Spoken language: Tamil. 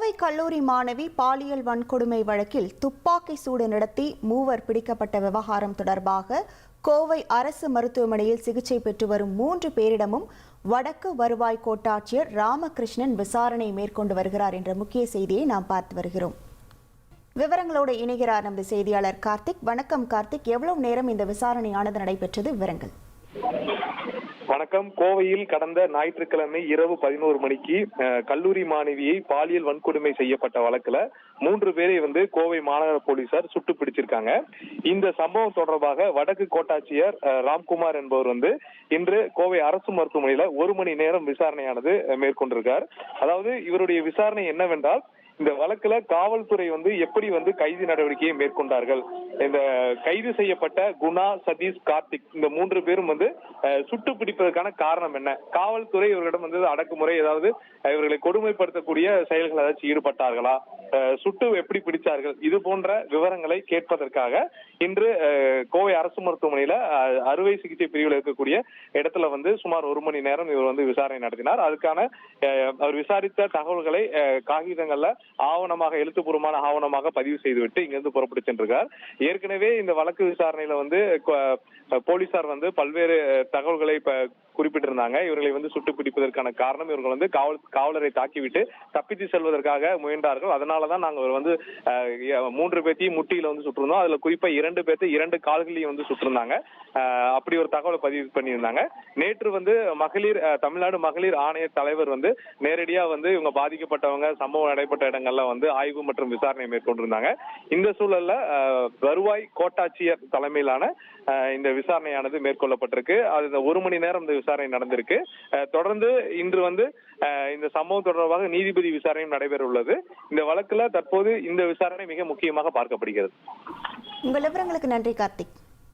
கோவை கல்லூரி மாணவி பாலியல் வன்கொடுமை வழக்கில் துப்பாக்கி சூடு நடத்தி மூவர் பிடிக்கப்பட்ட விவகாரம் தொடர்பாக கோவை அரசு மருத்துவமனையில் சிகிச்சை பெற்று வரும் 3 பேரிடமும் வடக்கு வருவாய் கோட்டாட்சியர் ராமகிருஷ்ணன் விசாரணை மேற்கொண்டு வருகிறார் என்ற முக்கிய செய்தியை நாம் பார்த்து வருகிறோம். விவரங்களோடு இணைகிறார் நமது செய்தியாளர் கார்த்திக். வணக்கம் கார்த்திக், எவ்வளவு நேரம் இந்த விசாரணையானது நடைபெற்றது? விவரங்கள். வணக்கம். கோவையில் கடந்த ஞாயிற்றுக்கிழமை இரவு 11 மணிக்கு கல்லூரி மாணவியை பாலியல் வன்கொடுமை செய்யப்பட்ட வழக்குல 3 பேரை கோவை மாநகர போலீசார் சுட்டு பிடிச்சிருக்காங்க. இந்த சம்பவம் தொடர்பாக வடக்கு கோட்டாட்சியர் ராம்குமார் என்பவர் இன்று கோவை அரசு மருத்துவமனையில 1 மணி நேரம் விசாரணையானது மேற்கொண்டிருக்கார். அதாவது இவருடைய விசாரணை என்னவென்றால், இந்த வழக்குல காவல்துறை எப்படி கைது நடவடிக்கையை மேற்கொண்டார்கள், இந்த கைது செய்யப்பட்ட குணா, சதீஷ், கார்த்திக் இந்த 3 பேரும் சுட்டு பிடிப்பதற்கான காரணம் என்ன, காவல்துறை இவர்களிடம் அடக்குமுறை ஏதாவது இவர்களை கொடுமைப்படுத்தக்கூடிய செயல்கள் ஏதாச்சும் ஈடுபட்டார்களா, சுட்டு எப்படி பிடிச்சார்கள், இது போன்ற விவரங்களை கேட்பதற்காக இன்று கோவை அரசு மருத்துவமனையில அறுவை சிகிச்சை பிரிவில் இருக்கக்கூடிய இடத்துல சுமார் 1 மணி நேரம் இவர் விசாரணை நடத்தினார். அதுக்கான அவர் விசாரித்த தகவல்களை காகிதங்கள்ல ஆவணமாக, எழுத்துப்பூர்வமான ஆவணமாக பதிவு செய்துவிட்டு இங்கிருந்து புறப்பட்டு சென்றிருக்கார். ஏற்கனவே இந்த வழக்கு விசாரணையில போலீசார் பல்வேறு தகவல்களை குறிப்பிட்டிருந்தாங்க. இவர்களை சுட்டு பிடிப்பதற்கான காரணம், இவர்கள் காவலரை தாக்கிவிட்டு தப்பித்து செல்வதற்காக முயன்றார்கள். அதனாலதான் நாங்க 3 பேர்த்தையும் முட்டியில சுட்டிருந்தோம். அதுல குறிப்பா 2 பேர்த்தை 2 கால்களையும் சுட்டிருந்தாங்க. அப்படி ஒரு தகவலை பதிவு பண்ணியிருந்தாங்க. நேற்று மகளிர் தமிழ்நாடு மகளிர் ஆணைய தலைவர் நேரடியா இவங்க பாதிக்கப்பட்டவங்க சம்பவம் நடைபெற்ற இடங்கள்ல ஆய்வு மற்றும் விசாரணை மேற்கொண்டிருந்தாங்க. இந்த சூழல்ல வருவாய் கோட்டாட்சியர் தலைமையிலான இந்த விசாரணையானது மேற்கொள்ளப்பட்டிருக்கு. அது 1 மணி நேரம் இந்த விசாரணை நடந்திருக்கு. தொடர்ந்து இன்று இந்த சம்பவம் தொடர்பாக நீதிபதி விசாரணையும் நடைபெற உள்ளது. இந்த வழக்குல தற்போது இந்த விசாரணை மிக முக்கியமாக பார்க்கப்படுகிறது. உங்கள் விவரங்களுக்கு நன்றி கார்த்திக்.